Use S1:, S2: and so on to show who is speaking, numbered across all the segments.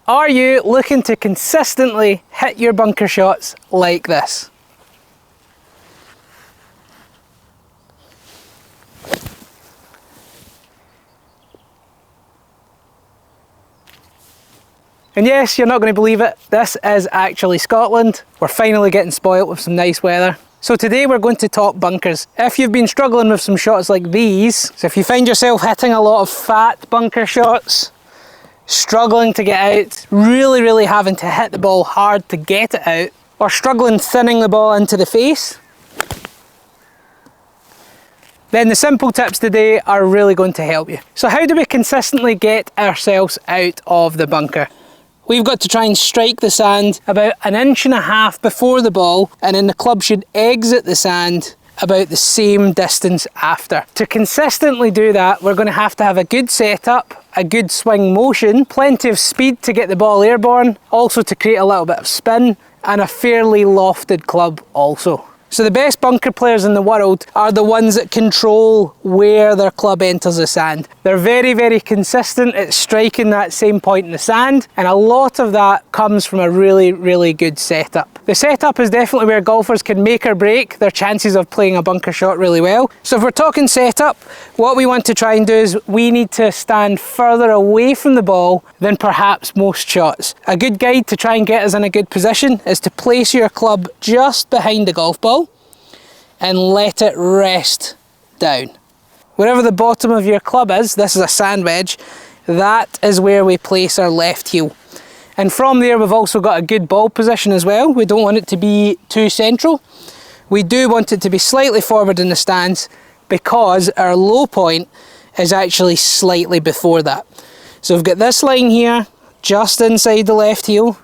S1: Are you looking to consistently hit your bunker shots like this? And yes, you're not going to believe it, this is actually Scotland. We're finally getting spoilt with some nice weather. So today we're going to talk bunkers. If you've been struggling with some shots like these, so if you find yourself hitting a lot of fat bunker shots, struggling to get out, really having to hit the ball hard to get it out, or struggling thinning the ball into the face, then the simple tips today are really going to help you. So how do we consistently get ourselves out of the bunker? We've got to try and strike the sand about 1.5 inches before the ball, and then the club should exit the sand about the same distance after. To consistently do that, we're going to have a good setup, a good swing motion, plenty of speed to get the ball airborne, also to create a little bit of spin, and a fairly lofted club also. So the best bunker players in the world are the ones that control where their club enters the sand. They're very consistent at striking that same point in the sand, and a lot of that comes from a really good setup. The setup is definitely where golfers can make or break their chances of playing a bunker shot really well. So if we're talking setup, what we want to try and do is we need to stand further away from the ball than perhaps most shots. A good guide to try and get us in a good position is to place your club just behind the golf ball and let it rest down. Wherever the bottom of your club is, this is a sand wedge, that is where we place our left heel. And from there we've also got a good ball position as well. We don't want it to be too central. We do want it to be slightly forward in the stance because our low point is actually slightly before that. So we've got this line here, just inside the left heel,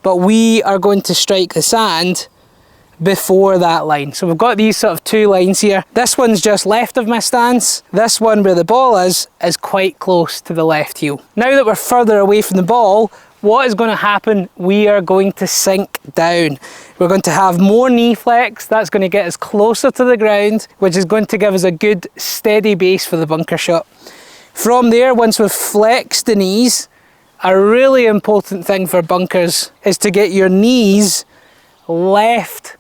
S1: but we are going to strike the sand before that line. So we've got these sort of two lines here. This one's just left of my stance. This one where the ball is quite close to the left heel. Now that we're further away from the ball, what is going to happen? We are going to sink down. We're going to have more knee flex. That's going to get us closer to the ground, which is going to give us a good steady base for the bunker shot. From there, once we've flexed the knees, a really important thing for bunkers is to get your knees left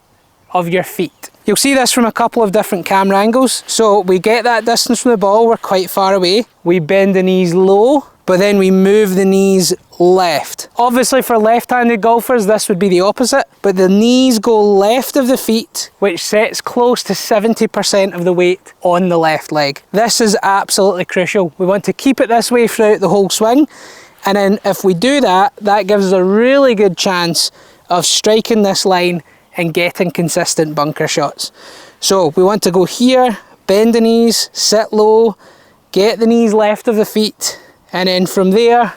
S1: of your feet. You'll see this from a couple of different camera angles. So we get that distance from the ball, we're quite far away. We bend the knees low, but then we move the knees left. Obviously for left-handed golfers, this would be the opposite, but the knees go left of the feet, which sets close to 70% of the weight on the left leg. This is absolutely crucial. We want to keep it this way throughout the whole swing, and then if we do that, that gives us a really good chance of striking this line and getting consistent bunker shots. So we want to go here, bend the knees, sit low, get the knees left of the feet, and then from there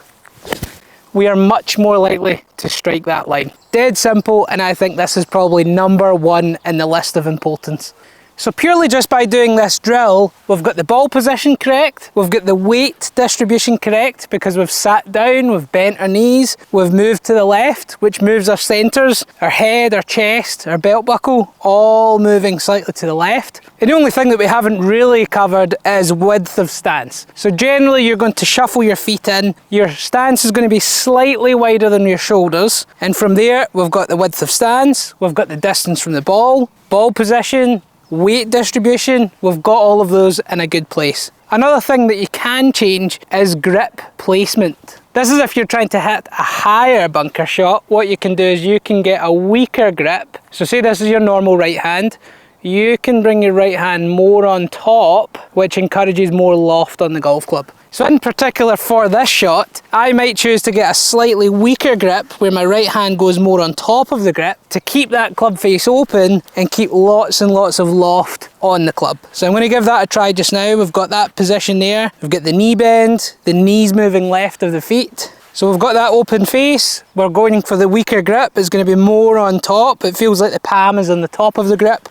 S1: we are much more likely to strike that line. Dead simple, and I think this is probably number one in the list of importance. So purely just by doing this drill, we've got the ball position correct, we've got the weight distribution correct because we've sat down, we've bent our knees, we've moved to the left, which moves our centres, our head, our chest, our belt buckle, all moving slightly to the left. And the only thing that we haven't really covered is width of stance. So generally you're going to shuffle your feet in, your stance is going to be slightly wider than your shoulders, and from there we've got the width of stance, we've got the distance from the ball position, weight distribution, we've got all of those in a good place. Another thing that you can change is grip placement. This is if you're trying to hit a higher bunker shot, what you can do is you can get a weaker grip. So say this is your normal right hand, you can bring your right hand more on top, which encourages more loft on the golf club. So in particular for this shot, I might choose to get a slightly weaker grip where my right hand goes more on top of the grip to keep that club face open and keep lots and lots of loft on the club. So I'm going to give that a try just now. We've got that position there. We've got the knee bend, the knees moving left of the feet. So we've got that open face. We're going for the weaker grip. It's going to be more on top. It feels like the palm is on the top of the grip,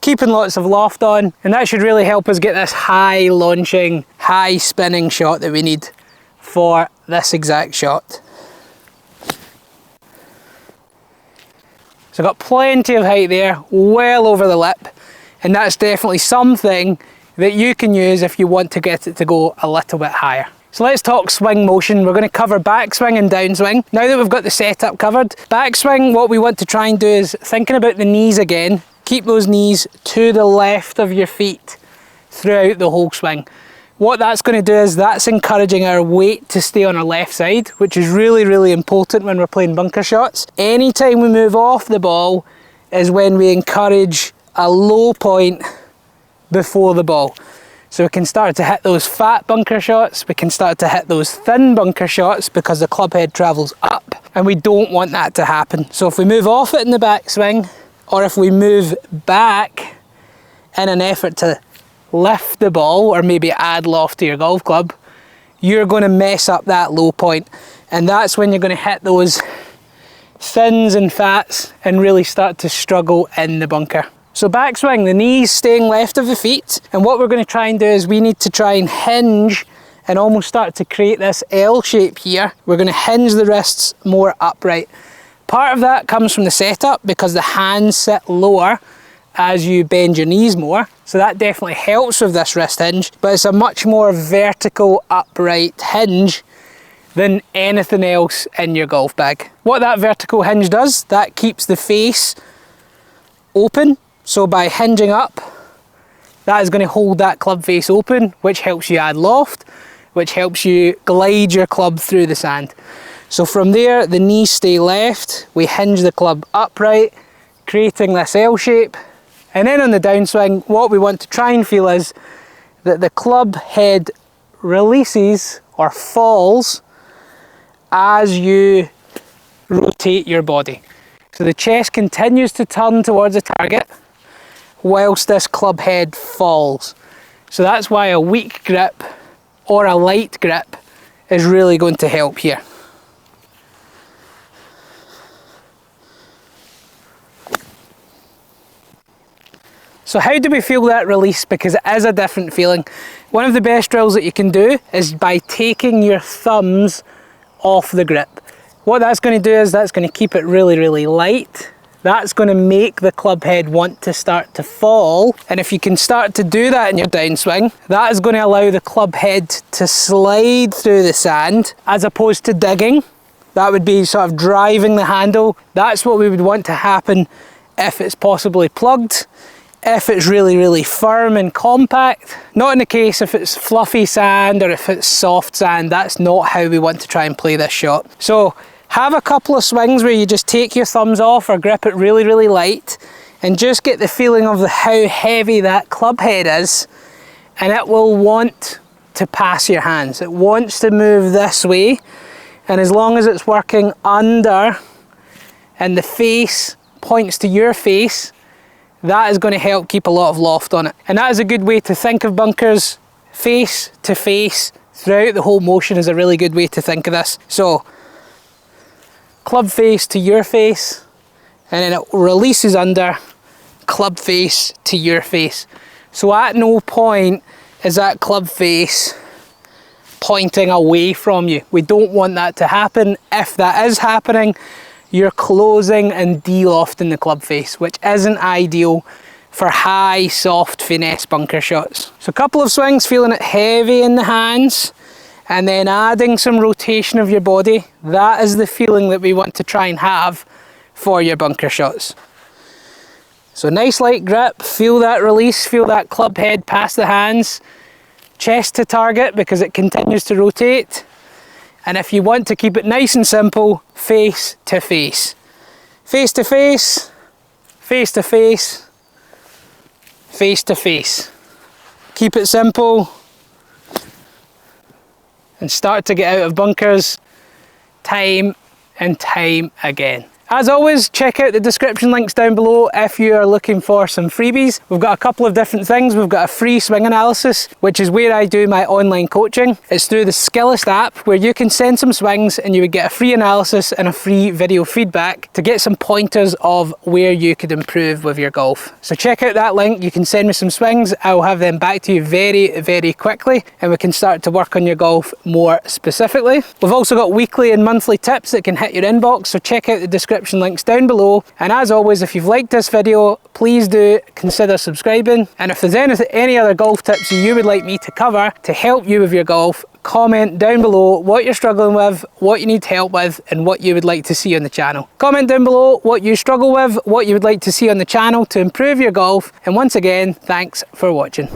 S1: keeping lots of loft on, and that should really help us get this high launching, high spinning shot that we need for this exact shot. So I've got plenty of height there, well over the lip, and that's definitely something that you can use if you want to get it to go a little bit higher. So let's talk swing motion. We're going to cover backswing and downswing. Now that we've got the setup covered, backswing, what we want to try and do is thinking about the knees again. Keep those knees to the left of your feet throughout the whole swing. What that's going to do is that's encouraging our weight to stay on our left side, which is really, really important when we're playing bunker shots. Anytime we move off the ball is when we encourage a low point before the ball. So we can start to hit those fat bunker shots, we can start to hit those thin bunker shots because the club head travels up, and we don't want that to happen. So if we move off it in the backswing, or if we move back in an effort to lift the ball or maybe add loft to your golf club, you're going to mess up that low point, and that's when you're going to hit those thins and fats and really start to struggle in the bunker. So backswing, the knees staying left of the feet, and what we're going to try and do is we need to try and hinge and almost start to create this L shape here. We're going to hinge the wrists more upright. Part of that comes from the setup because the hands sit lower as you bend your knees more, so that definitely helps with this wrist hinge, but it's a much more vertical upright hinge than anything else in your golf bag. What that vertical hinge does, that keeps the face open. So by hinging up, that is going to hold that club face open, which helps you add loft, which helps you glide your club through the sand. So from there, the knees stay left, we hinge the club upright, creating this L shape. And then on the downswing, what we want to try and feel is that the club head releases or falls as you rotate your body. So the chest continues to turn towards the target whilst this club head falls. So that's why a weak grip or a light grip is really going to help here. So how do we feel that release? Because it is a different feeling. One of the best drills that you can do is by taking your thumbs off the grip. What that's going to do is that's going to keep it really, really light. That's going to make the club head want to start to fall. And if you can start to do that in your downswing, that is going to allow the club head to slide through the sand as opposed to digging. That would be sort of driving the handle. That's what we would want to happen if it's possibly plugged. If it's really, really firm and compact. Not in the case if it's fluffy sand or if it's soft sand. That's not how we want to try and play this shot. So have a couple of swings where you just take your thumbs off or grip it really, really light and just get the feeling of how heavy that club head is, and it will want to pass your hands. It wants to move this way, and as long as it's working under and the face points to your face, that is going to help keep a lot of loft on it. And that is a good way to think of bunkers. Face to face throughout the whole motion is a really good way to think of this. So club face to your face, and then it releases under, club face to your face. So at no point is that club face pointing away from you. We don't want that to happen. If that is happening, you're closing and de-lofting the club face, which isn't ideal for high, soft finesse bunker shots. So a couple of swings, feeling it heavy in the hands, and then adding some rotation of your body. That is the feeling that we want to try and have for your bunker shots. So nice light grip, feel that release, feel that club head past the hands, chest to target because it continues to rotate. And if you want to keep it nice and simple, face to face. Face to face, face to face, face to face. Keep it simple and start to get out of bunkers time and time again. As always, check out the description links down below if you are looking for some freebies. We've got a couple of different things. We've got a free swing analysis, which is where I do my online coaching. It's through the Skillest app, where you can send some swings and you would get a free analysis and a free video feedback to get some pointers of where you could improve with your golf. So check out that link. You can send me some swings. I'll have them back to you very, very quickly, and we can start to work on your golf more specifically. We've also got weekly and monthly tips that can hit your inbox, so check out the description links down below. And as always, if you've liked this video, please do consider subscribing. And if there's any other golf tips you would like me to cover to help you with your golf, comment down below what you're struggling with, what you need help with, and what you would like to see on the channel. Comment down below what you struggle with, what you would like to see on the channel to improve your golf, and once again, thanks for watching.